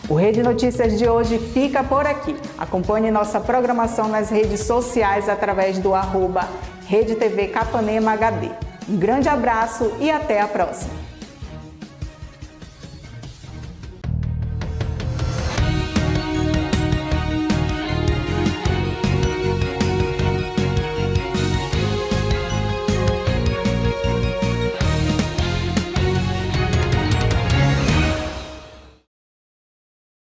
O Rede Notícias de hoje fica por aqui. Acompanhe nossa programação nas redes sociais através do @RedeTV Capanema HD. Um grande abraço e até a próxima.